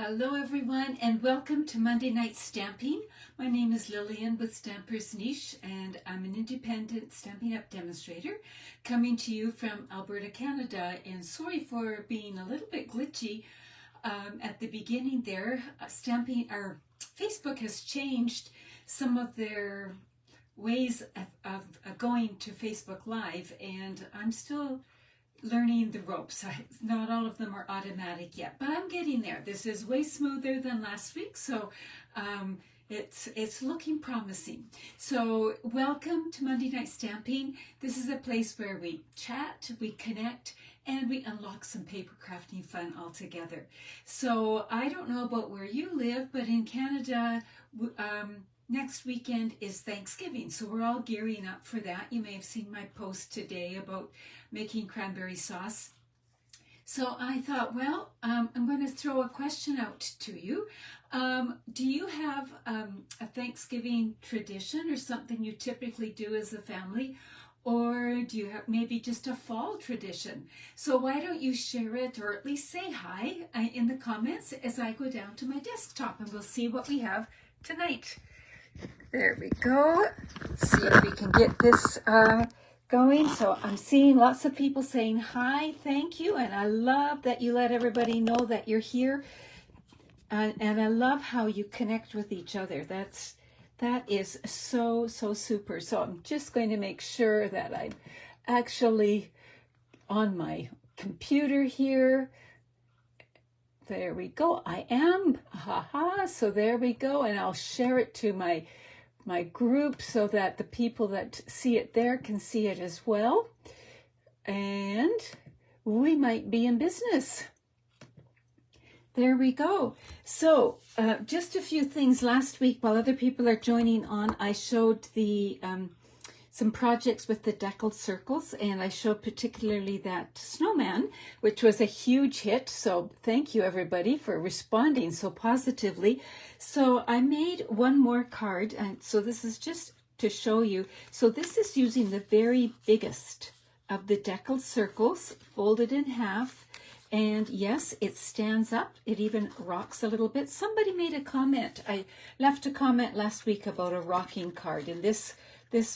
Hello everyone and welcome to Monday Night Stamping. My name is Lillian with Stampers Niche and I'm an independent Stampin' Up! Demonstrator coming to you from Alberta, Canada, and sorry for being a little bit glitchy at the beginning there. Facebook has changed some of their ways of going to Facebook Live, and I'm still learning the ropes. Not all of them are automatic yet, but I'm getting there. This is way smoother than last week, so it's looking promising. So welcome to Monday Night Stamping. This is a place where we chat, we connect, and we unlock some paper crafting fun all together. So I don't know about where you live, but in Canada, next weekend is Thanksgiving, so we're all gearing up for that. You may have seen my post today about making cranberry sauce. So I thought, well, I'm going to throw a question out to you. Do you have a Thanksgiving tradition or something you typically do as a family? Or do you have maybe just a fall tradition? So why don't you share it, or at least say hi in the comments as I go down to my desktop, and we'll see what we have tonight. There we go. Let's see if we can get this going. So I'm seeing lots of people saying hi, thank you, and I love that you let everybody know that you're here. And I love how you connect with each other. That is so super. So I'm just going to make sure that I'm actually on my computer here. There we go. I am. So there we go. And I'll share it to my group so that the people that see it there can see it as well. And we might be in business. There we go. So just a few things. Last week, while other people are joining on, I showed the some projects with the deckled circles, and I showed particularly that snowman, which was a huge hit. So thank you everybody for responding so positively. So I made one more card, and so this is just to show you. So this is using the very biggest of the deckled circles, folded in half. And yes, it stands up. It even rocks a little bit. Somebody made a comment. I left a comment last week about a rocking card, and this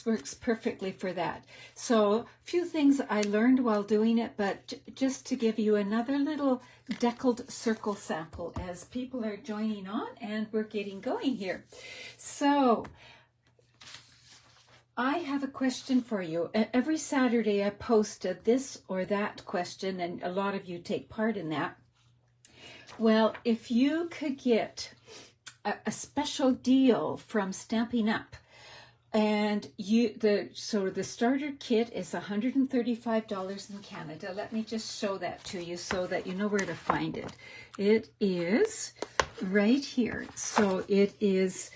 works perfectly for that. So a few things I learned while doing it, but just to give you another little deckled circle sample as people are joining on and we're getting going here. So I have a question for you. Every Saturday I post a this or that question, and a lot of you take part in that. Well, if you could get a special deal from Stampin' Up!, and the starter kit is $135 in Canada. Let me just show that to you so that you know where to find it. It is right here. So it is,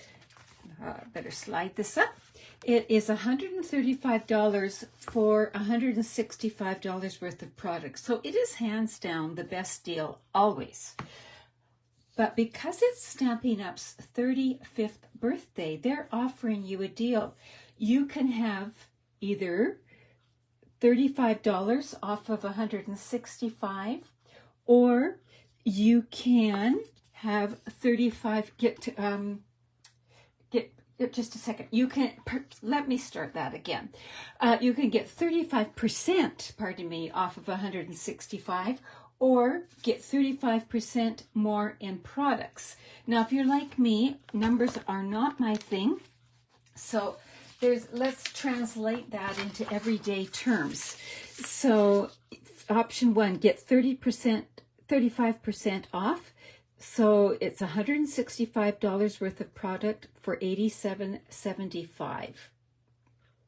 better slide this up. It is $135 for $165 worth of products. So it is hands down the best deal always. But because it's Stampin' Up's 35th birthday, they're offering you a deal. You can have either $35 off of $165, or you can have 35, just a second. You can, let me start that again. You can get 35%, pardon me, off of 165, or get 35% more in products. Now, if you're like me, numbers are not my thing. So let's translate that into everyday terms. So option one, get 35% off. So it's $165 worth of product for $87.75.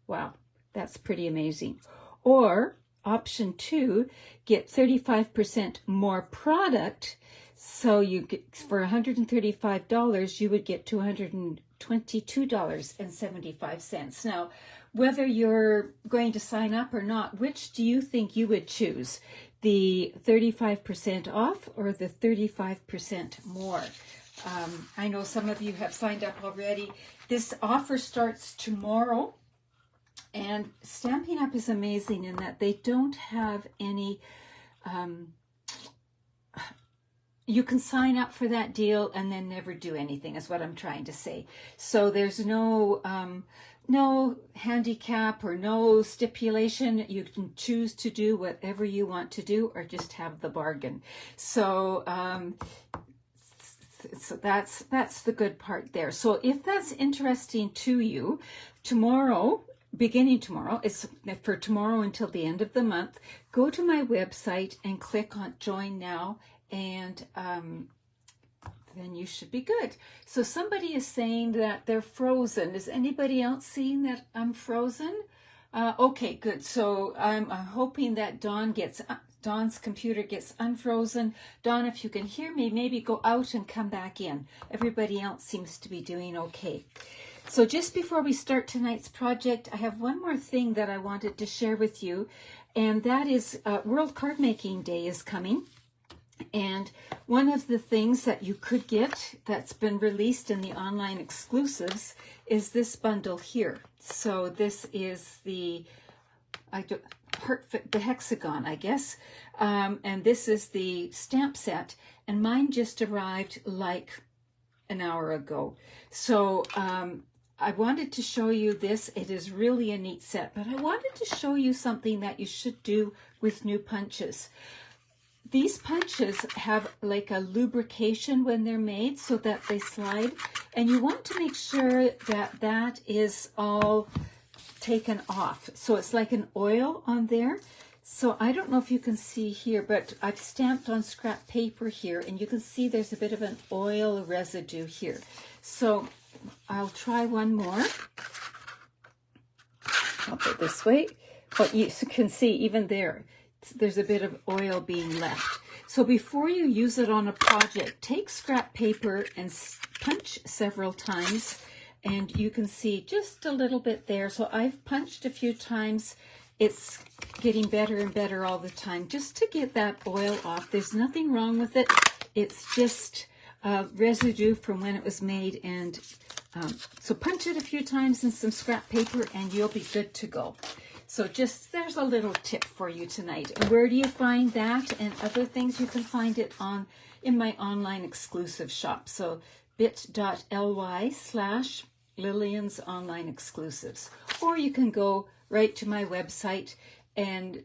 Wow, that's pretty amazing. Or option two, get 35% more product. So you get, for $135, you would get $222.75. Now, whether you're going to sign up or not, which do you think you would choose? The 35% off or the 35% more? I know some of you have signed up already. This offer starts tomorrow. And Stampin' Up! Is amazing in that they don't have any you can sign up for that deal and then never do anything, is what I'm trying to say. So there's no handicap or no stipulation. You can choose to do whatever you want to do or just have the bargain. So so that's the good part there. So if that's interesting to you, beginning tomorrow, it's for tomorrow until the end of the month, go to my website and click on Join Now, and then you should be good. So somebody is saying that they're frozen. Is anybody else seeing that I'm frozen? Okay, good. So I'm hoping that Dawn's computer gets unfrozen. Dawn, if you can hear me, maybe go out and come back in. Everybody else seems to be doing okay. So just before we start tonight's project, I have one more thing that I wanted to share with you, and that is World Card Making Day is coming. And one of the things that you could get that's been released in the online exclusives is this bundle here. So this is the hexagon, I guess. And this is the stamp set. And mine just arrived like an hour ago. So I wanted to show you this. It is really a neat set. But I wanted to show you something that you should do with new punches. These punches have like a lubrication when they're made so that they slide, and you want to make sure that that is all taken off. So it's like an oil on there. So I don't know if you can see here, but I've stamped on scrap paper here, and you can see there's a bit of an oil residue here. So I'll try one more. I'll put it this way. But you can see even there's a bit of oil being left. So before you use it on a project, take scrap paper and punch several times, and you can see just a little bit there. So I've punched a few times. It's getting better and better all the time just to get that oil off. There's nothing wrong with it. It's just residue from when it was made. And so punch it a few times in some scrap paper and you'll be good to go. So there's a little tip for you tonight. And where do you find that and other things? You can find it in my online exclusive shop. So bit.ly/Lillian's Online Exclusives. Or you can go right to my website, and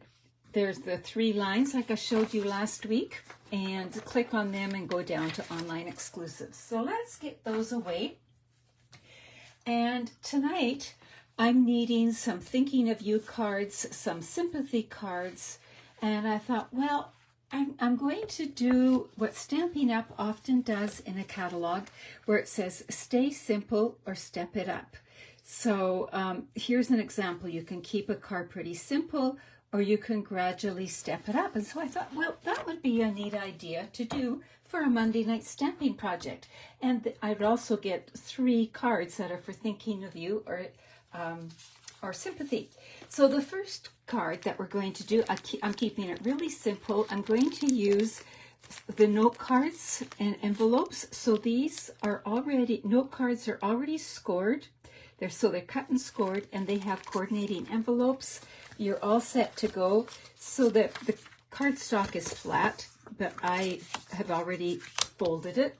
there's the 3 lines like I showed you last week, and click on them and go down to Online Exclusives. So let's get those away. And tonight, I'm needing some Thinking of You cards, some sympathy cards, and I thought, well, I'm going to do what Stampin' Up! Often does in a catalog, where it says, stay simple or step it up. So here's an example. You can keep a card pretty simple, or you can gradually step it up. And so I thought, well, that would be a neat idea to do for a Monday night stamping project. And I'd also get 3 cards that are for Thinking of You or sympathy. So the first card that we're going to do, I'm keeping it really simple. I'm going to use the note cards and envelopes. So these are note cards are already scored. They're cut and scored, and they have coordinating envelopes. You're all set to go. So that the cardstock is flat, but I have already folded it.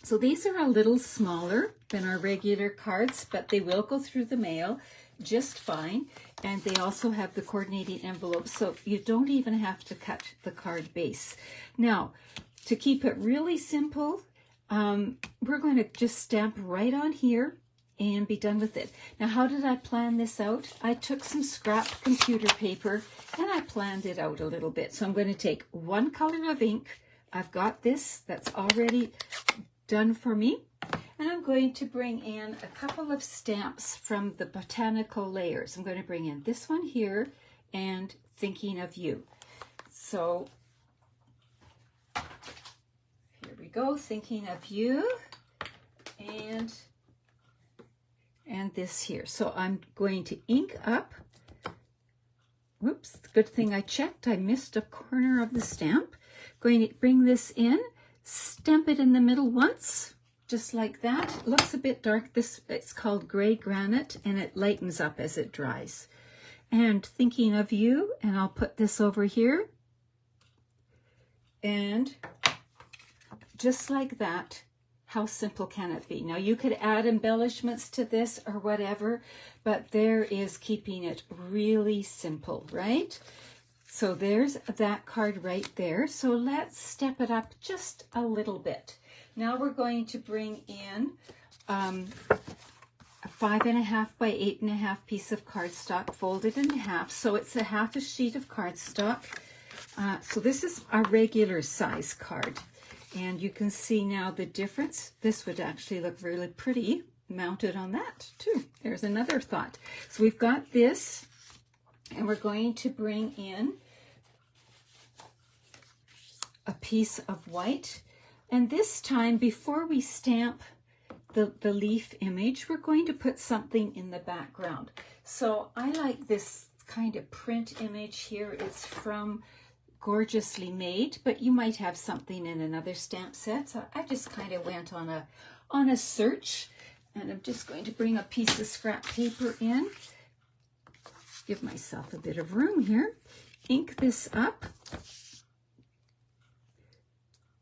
So these are a little smaller than our regular cards, but they will go through the mail just fine. And they also have the coordinating envelopes, so you don't even have to cut the card base. Now, to keep it really simple, we're going to just stamp right on here and be done with it. Now, how did I plan this out? I took some scrap computer paper and I planned it out a little bit. So I'm going to take 1 color of ink. I've got this that's already done for me. And I'm going to bring in a couple of stamps from the Botanical Layers. I'm going to bring in this one here and Thinking of You. So here we go, Thinking of You, and this here. So I'm going to ink up. Whoops, good thing I checked. I missed a corner of the stamp. Going to bring this in, stamp it in the middle once, just like that. It looks a bit dark. It's called Gray Granite, and it lightens up as it dries. And Thinking of You, and I'll put this over here. And just like that. How simple can it be? Now you could add embellishments to this or whatever, but there is keeping it really simple, right? So there's that card right there. So let's step it up just a little bit. Now we're going to bring in a 5.5 by 8.5 piece of cardstock folded in half. So it's a half a sheet of cardstock. So this is a regular size card. And you can see now the difference. This would actually look really pretty mounted on that too. There's another thought. So we've got this, and we're going to bring in a piece of white. And this time, before we stamp the leaf image, we're going to put something in the background. So I like this kind of print image here. It's from Gorgeously Made, but you might have something in another stamp set. So I just kind of went on a search, and I'm just going to bring a piece of scrap paper in. Give myself a bit of room here. Ink this up.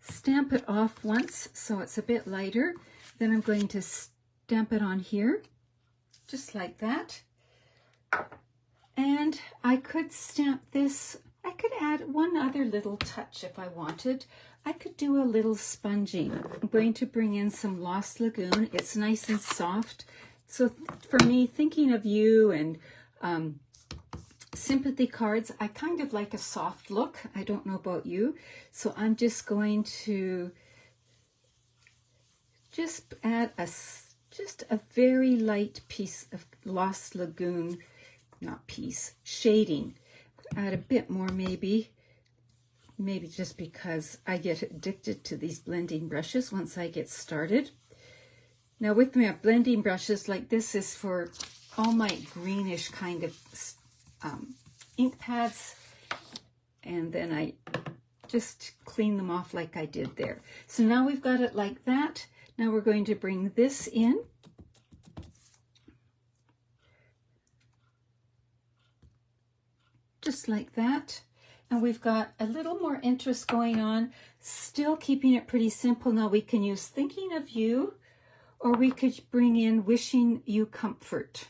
Stamp it off once so it's a bit lighter. Then I'm going to stamp it on here, just like that. And I could stamp this. I could add one other little touch if I wanted. I could do a little sponging. I'm going to bring in some Lost Lagoon. It's nice and soft. So for me, thinking of you and sympathy cards, I kind of like a soft look. I don't know about you. So I'm just going to just add just a very light piece of Lost Lagoon, not piece, shading. Add a bit more maybe just because I get addicted to these blending brushes once I get started. Now with my blending brushes, like this is for all my greenish kind of ink pads, and then I just clean them off like I did there. So now we've got it like that. Now we're going to bring this in. Just like that. And we've got a little more interest going on, still keeping it pretty simple. Now we can use Thinking of You, or we could bring in Wishing You Comfort.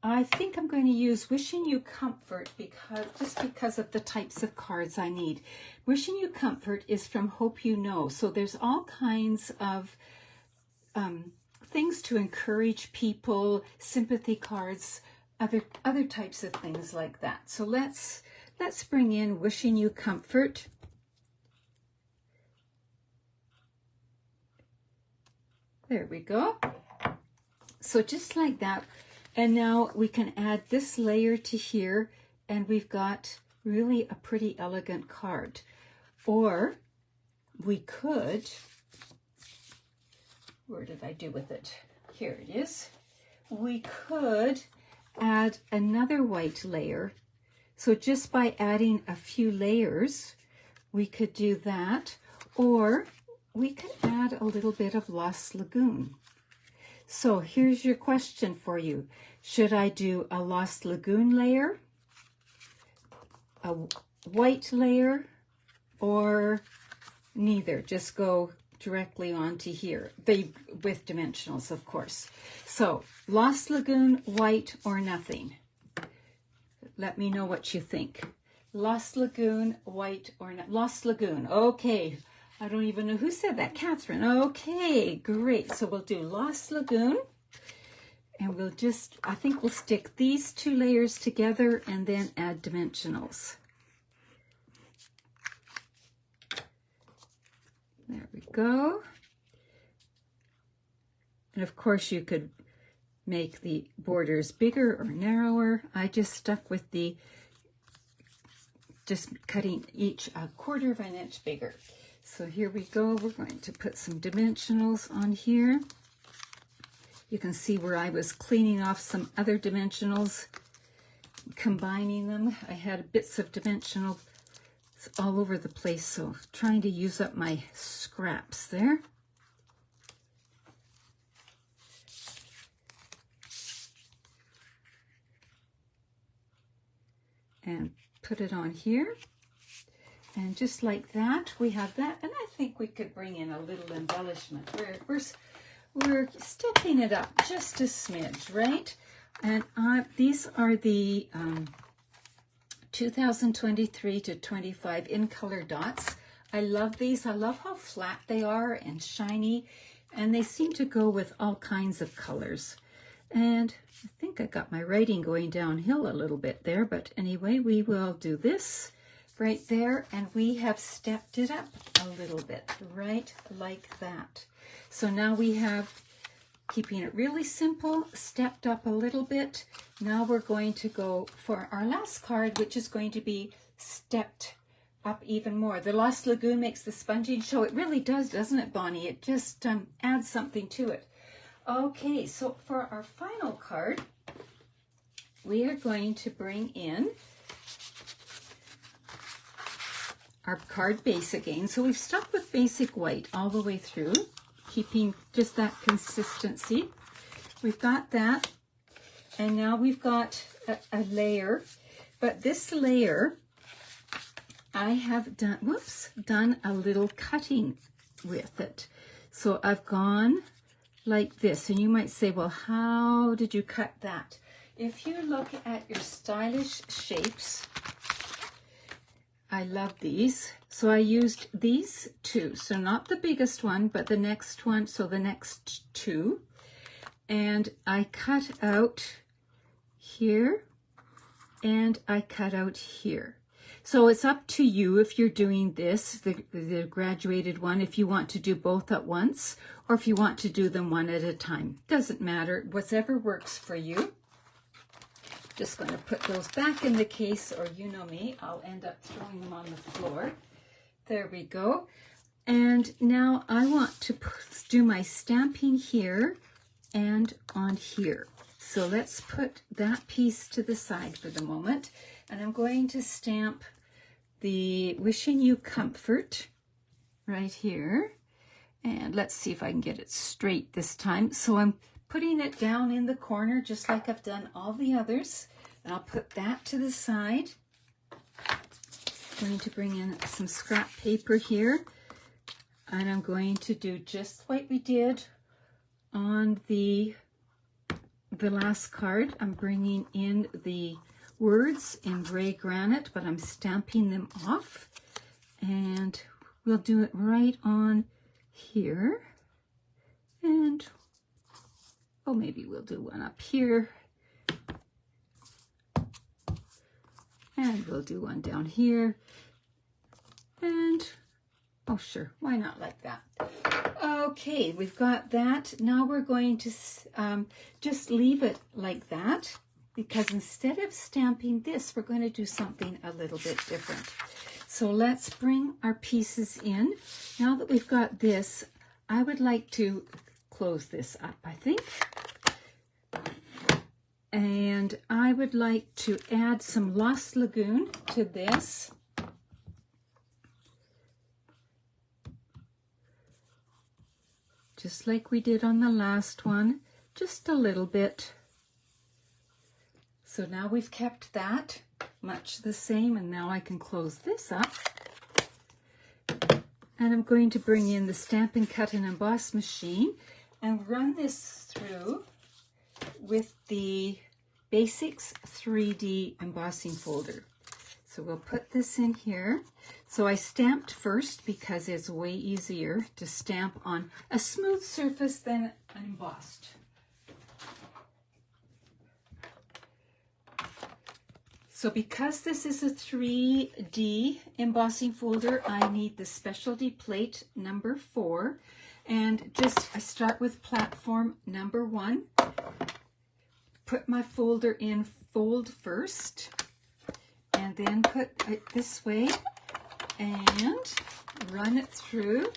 I think I'm going to use Wishing You Comfort because of the types of cards I need. Wishing You Comfort is from Hope You Know. So there's all kinds of things to encourage people, sympathy cards, other types of things like that. So let's bring in Wishing You Comfort. There we go. So just like that. And now we can add this layer to here, and we've got really a pretty elegant card. Or we could, where did I do with it? Here it is. We could add another white layer. So just by adding a few layers, we could do that. Or we could add a little bit of Lost Lagoon. So here's your question for you. Should I do a Lost Lagoon layer, a white layer, or neither? Just go directly onto here, with dimensionals, of course. So Lost Lagoon, white, or nothing? Let me know what you think. Lost Lagoon, white, or not? Lost Lagoon, okay. I don't even know who said that. Catherine. Okay, great. So we'll do Lost Lagoon, and we'll just, I think we'll stick these two layers together and then add dimensionals. There we go. And of course you could make the borders bigger or narrower. I just stuck with just cutting each a 1/4 of an inch bigger. So here we go. We're going to put some dimensionals on here. You can see where I was cleaning off some other dimensionals, combining them. I had bits of dimensional all over the place, so trying to use up my scraps there. And put it on here. And just like that, we have that. And I think we could bring in a little embellishment. We're stepping it up just a smidge, right? And these are the 2023 to 25 in color dots. I love these. I love how flat they are and shiny. And they seem to go with all kinds of colors. And I think I got my writing going downhill a little bit there. But anyway, we will do this right there, and we have stepped it up a little bit, right like that. So now we have, keeping it really simple, stepped up a little bit. Now we're going to go for our last card, which is going to be stepped up even more. The Lost Lagoon makes the sponging show. It really does, doesn't it, Bonnie? It just adds something to it. Okay, so for our final card, we are going to bring in our card base again. So we've stuck with basic white all the way through, keeping just that consistency. We've got that, and now we've got a layer, but this layer I have done a little cutting with it. So I've gone like this, and you might say, well, how did you cut that? If you look at your stylish shapes, I love these. So I used these two. So not the biggest one, but the next one. So the next two. And I cut out here and I cut out here. So it's up to you if you're doing this, the graduated one, if you want to do both at once or if you want to do them one at a time. Doesn't matter, whatever works for you. Just going to put those back in the case, or you know me, I'll end up throwing them on the floor. There we go. And now I want to do my stamping here and on here. So let's put that piece to the side for the moment. And I'm going to stamp the Wishing You Comfort right here. And let's see if I can get it straight this time. So I'm putting it down in the corner just like I've done all the others. And I'll put that to the side. I'm going to bring in some scrap paper here. And I'm going to do just like we did on the last card. I'm bringing in the words in gray granite, but I'm stamping them off. And we'll do it right on here. And oh, maybe we'll do one up here. And we'll do one down here. And, oh sure, why not like that? Okay, we've got that. Now we're going to just leave it like that, because instead of stamping this, we're going to do something a little bit different. So let's bring our pieces in. Now that we've got this, I would like to close this up, I think. And I would like to add some Lost Lagoon to this. Just like we did on the last one, just a little bit. So now we've kept that much the same, and now I can close this up. And I'm going to bring in the Stampin' Cut and Emboss machine and run this through with the Basics 3D embossing folder. So we'll put this in here. So I stamped first because it's way easier to stamp on a smooth surface than embossed. So because this is a 3D embossing folder, I need the specialty plate number 4. And I start with platform number 1. Put my folder in fold first, and then put it this way and run it through.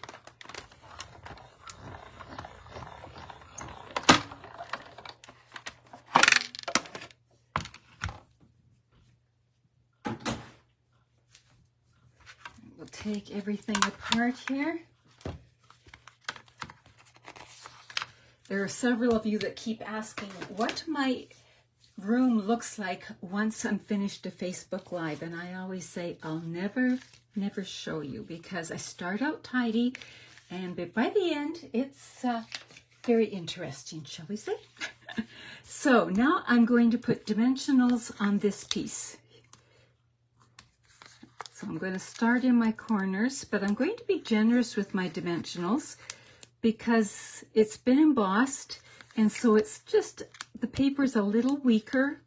We'll take everything apart here. There are several of you that keep asking what my room looks like once I'm finished a Facebook Live, and I always say I'll never never show you because I start out tidy, but by the end, it's very interesting, shall we say? So now I'm going to put dimensionals on this piece. So I'm going to start in my corners, but I'm going to be generous with my dimensionals because it's been embossed, and so it's just, the paper's a little weaker,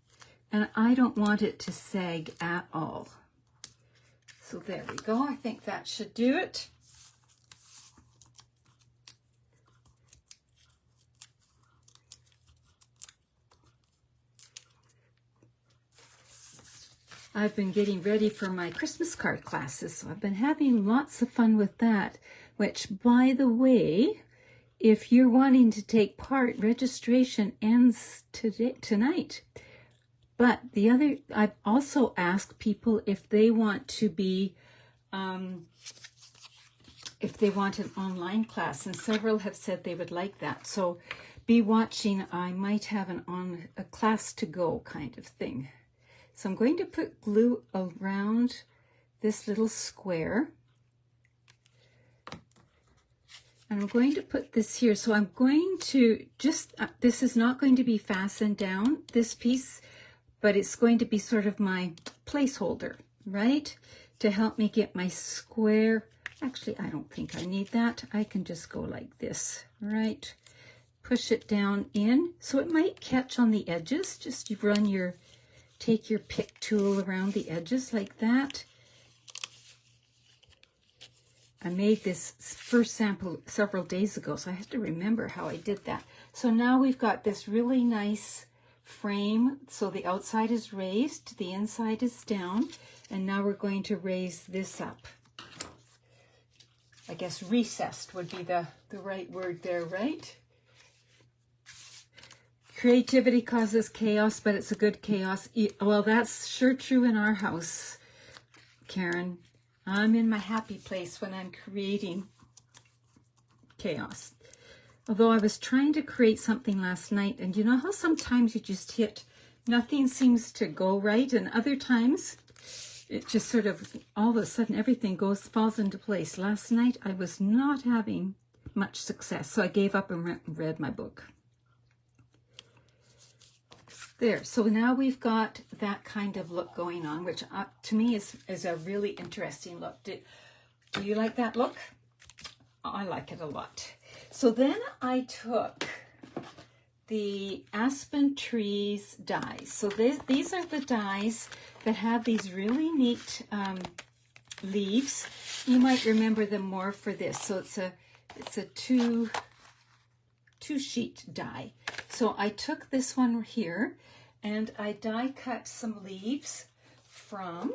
and I don't want it to sag at all. So there we go. I think that should do it. I've been getting ready for my Christmas card classes, so I've been having lots of fun with that, which, by the way, if you're wanting to take part, registration ends tonight. But I've also asked people if they want to be, if they want an online class, and several have said they would like that. So be watching. I might have a class to go kind of thing. So I'm going to put glue around this little square. And I'm going to put this here. So I'm going to just, this is not going to be fastened down, this piece, but it's going to be sort of my placeholder, right? To help me get my square. Actually, I don't think I need that. I can just go like this, right? Push it down in. So it might catch on the edges. Just take your pick tool around the edges like that. I made this first sample several days ago, so I have to remember how I did that. So now we've got this really nice frame. So the outside is raised, the inside is down, and now we're going to raise this up. I guess recessed would be the right word there, right? Creativity causes chaos, but it's a good chaos. Well, that's sure true in our house, Karen. I'm in my happy place when I'm creating chaos. Although I was trying to create something last night, and you know how sometimes you just hit, nothing seems to go right, and other times it just sort of, all of a sudden everything falls into place. Last night I was not having much success, so I gave up and read my book. There, so now we've got that kind of look going on, which to me is a really interesting look. Do you like that look? I like it a lot. So then I took the Aspen Trees dies. So these are the dies that have these really neat leaves. You might remember them more for this. So it's a two sheet die. So I took this one here and I die cut some leaves from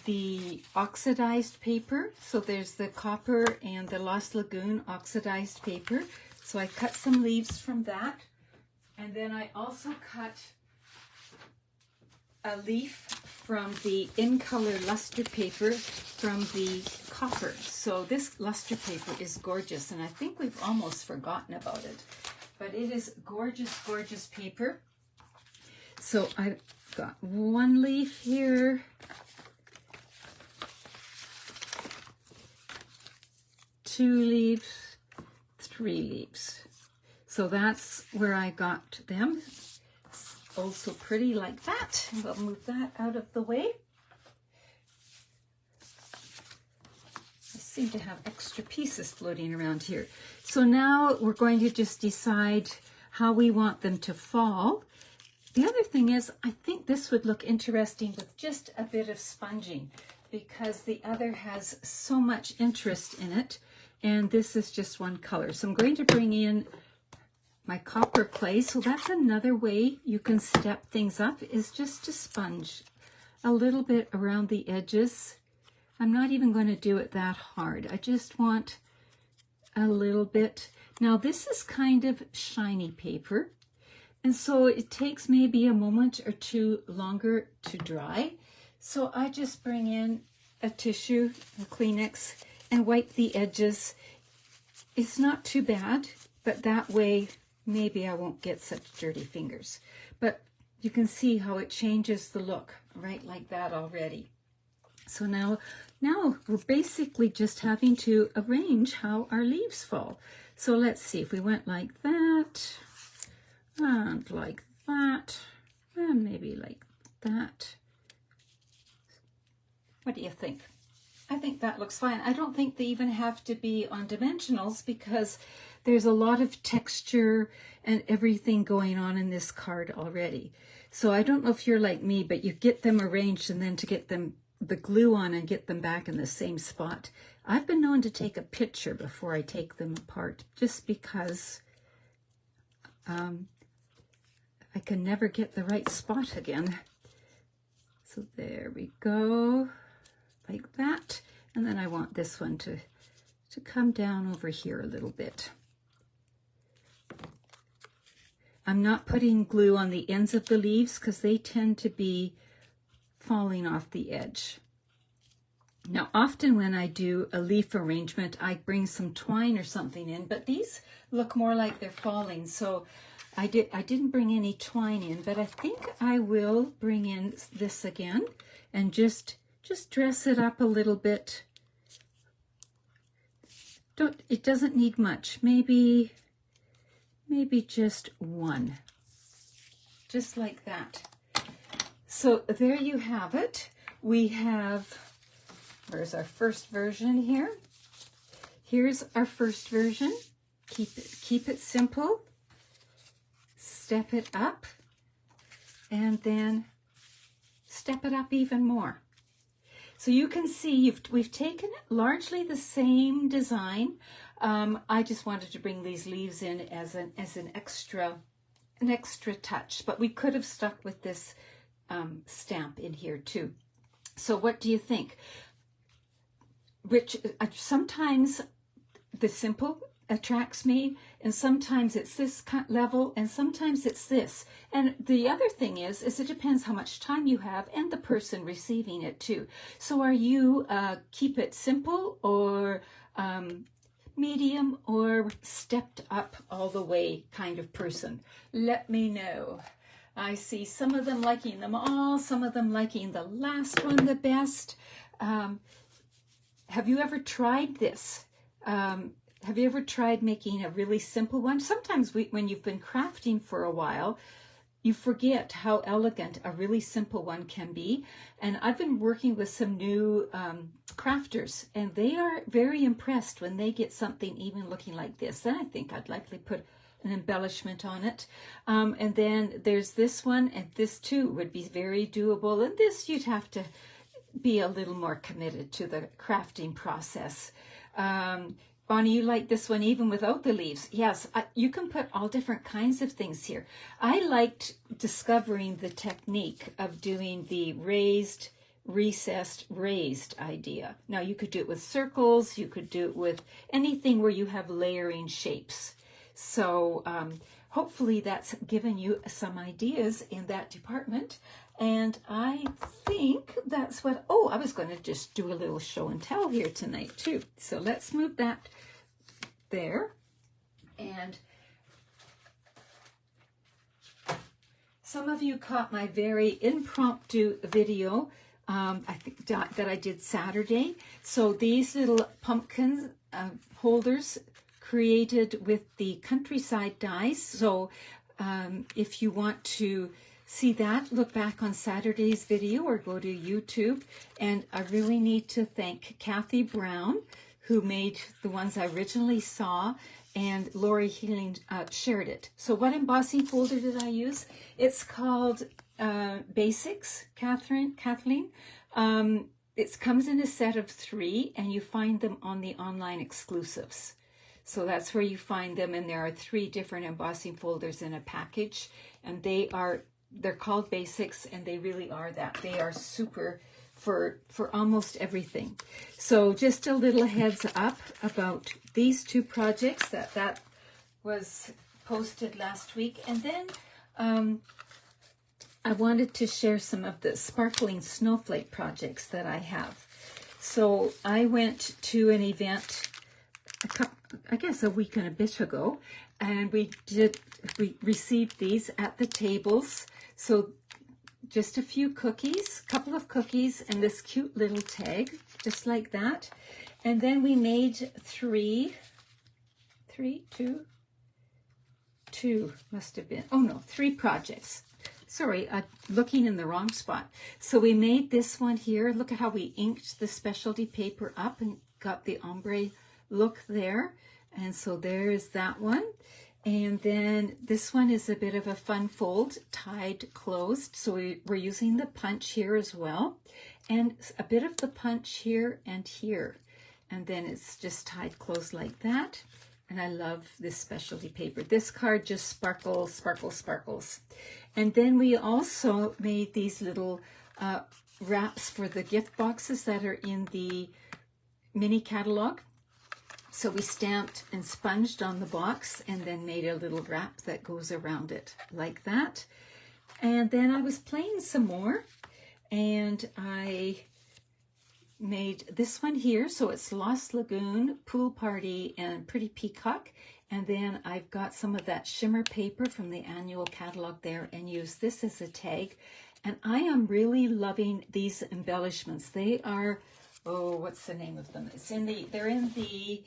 the oxidized paper. So there's the copper and the Lost Lagoon oxidized paper. So I cut some leaves from that. And then I also cut a leaf from the In Color luster paper from the copper. So this luster paper is gorgeous, and I think we've almost forgotten about it. But it is gorgeous, gorgeous paper. So I've got one leaf here. Two leaves, three leaves. So that's where I got them. Also pretty like that. We'll move that out of the way. I seem to have extra pieces floating around here. So now we're going to just decide how we want them to fall. The other thing is, I think this would look interesting with just a bit of sponging because the other has so much interest in it, and this is just one color. So I'm going to bring in my copper clay. So that's another way you can step things up, is just to sponge a little bit around the edges. I'm not even going to do it that hard. I just want a little bit. Now this is kind of shiny paper, and so it takes maybe a moment or two longer to dry. So I just bring in a tissue, a Kleenex, and wipe the edges. It's not too bad, but that way maybe I won't get such dirty fingers. But you can see how it changes the look, right, like that already. So now we're basically just having to arrange how our leaves fall. So let's see, if we went like that, and like that, and maybe like that. What do you think? I think that looks fine. I don't think they even have to be on dimensionals because there's a lot of texture and everything going on in this card already. So I don't know if you're like me, but you get them arranged and then to get them the glue on and get them back in the same spot. I've been known to take a picture before I take them apart just because I can never get the right spot again. So there we go, like that. And then I want this one to come down over here a little bit. I'm not putting glue on the ends of the leaves because they tend to be falling off the edge. Now, often when I do a leaf arrangement, I bring some twine or something in, but these look more like they're falling. So I didn't bring any twine in, but I think I will bring in this again and just dress it up a little bit. It doesn't need much. Maybe just one. Just like that. So there you have it. We have, where's our first version here? Here's our first version. Keep it simple. Step it up, and then step it up even more. So you can see we've taken largely the same design. I just wanted to bring these leaves in as an extra touch, but we could have stuck with this stamp in here too. So what do you think? Which sometimes the simple attracts me, and sometimes it's this level, and sometimes it's this. And the other thing is it depends how much time you have and the person receiving it too. So are you keep it simple or medium or stepped up all the way kind of person? Let me know. I see some of them liking them all, some of them liking the last one the best. Have you ever tried this? Have you ever tried making a really simple one? Sometimes when you've been crafting for a while, you forget how elegant a really simple one can be. And I've been working with some new crafters, and they are very impressed when they get something even looking like this. Then I think I'd likely put an embellishment on it. And then there's this one, and this too would be very doable. And this you'd have to be a little more committed to the crafting process. Bonnie, you like this one even without the leaves? Yes, you can put all different kinds of things here. I liked discovering the technique of doing the raised, recessed, raised idea. Now you could do it with circles, you could do it with anything where you have layering shapes. So hopefully that's given you some ideas in that department. And I think that's what, I was going to just do a little show and tell here tonight too. So let's move that there. And some of you caught my very impromptu video, I think that I did Saturday. So these little pumpkin holders created with the Countryside dies. So if you want to see that, look back on Saturday's video or go to YouTube. And I really need to thank Kathy Brown, who made the ones I originally saw, and Lori Healing shared it. So what embossing folder did I use? It's called Basics, Kathleen. It comes in a set of 3, and you find them on the online exclusives. So that's where you find them, and there are 3 different embossing folders in a package, and they're called Basics, and they really are that. They are super for almost everything. So just a little heads up about these 2 projects that was posted last week. And then I wanted to share some of the sparkling snowflake projects that I have. So I went to an event a week and a bit ago, and we received these at the tables. So just a few cookies, couple of cookies, and this cute little tag, just like that. And then we made two must have been, oh no, 3 projects. Sorry, looking in the wrong spot. So we made this one here. Look at how we inked the specialty paper up and got the ombre look there. And so there's that one. And then this one is a bit of a fun fold, tied closed. So we're using the punch here as well. And a bit of the punch here and here. And then it's just tied closed like that. And I love this specialty paper. This card just sparkles, sparkles, sparkles. And then we also made these little wraps for the gift boxes that are in the mini catalog. So we stamped and sponged on the box and then made a little wrap that goes around it like that. And then I was playing some more and I made this one here. So it's Lost Lagoon, Pool Party, and Pretty Peacock. And then I've got some of that shimmer paper from the annual catalog there and used this as a tag. And I am really loving these embellishments. They are, oh, what's the name of them? They're in the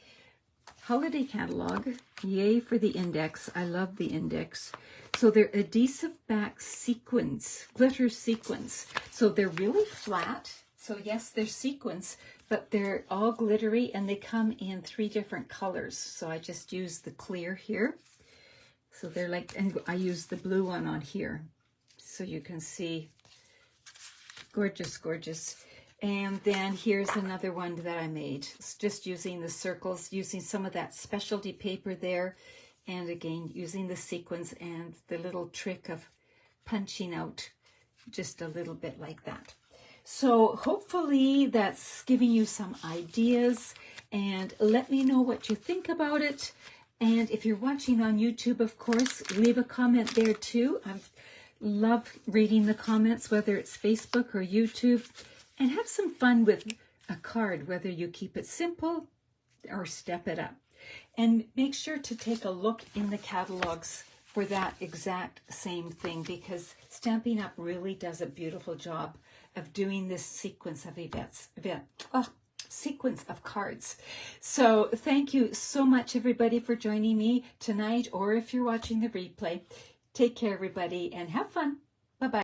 holiday catalog. Yay for the index. I love the index. So they're adhesive back sequins, glitter sequins. So they're really flat. So yes, they're sequins, but they're all glittery and they come in 3 different colors. So I just used the clear here. So they're like, and I used the blue one on here. So you can see, gorgeous, gorgeous. And then here's another one that I made. It's just using the circles, using some of that specialty paper there. And again, using the sequins and the little trick of punching out just a little bit like that. So hopefully that's giving you some ideas, and let me know what you think about it. And if you're watching on YouTube, of course, leave a comment there too. I love reading the comments, whether it's Facebook or YouTube, and have some fun with a card, whether you keep it simple or step it up. And make sure to take a look in the catalogs for that exact same thing, because Stampin' Up! Really does a beautiful job of doing this sequence of sequence of cards. So thank you so much, everybody, for joining me tonight, or if you're watching the replay. Take care, everybody, and have fun. Bye-bye.